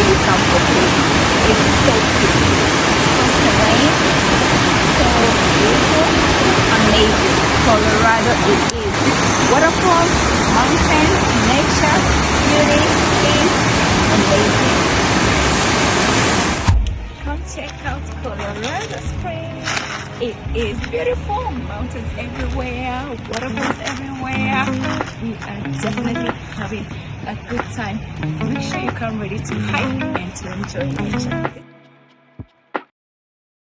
you come for peace. It's so peaceful, so serene, so beautiful, amazing. Colorado it is. Waterfalls, mountains, nature, beauty is amazing. Come check out Colorado Springs. It is beautiful. Mountains everywhere, waterfalls everywhere. We are definitely having a good time. Make sure you come ready to hike and to enjoy nature.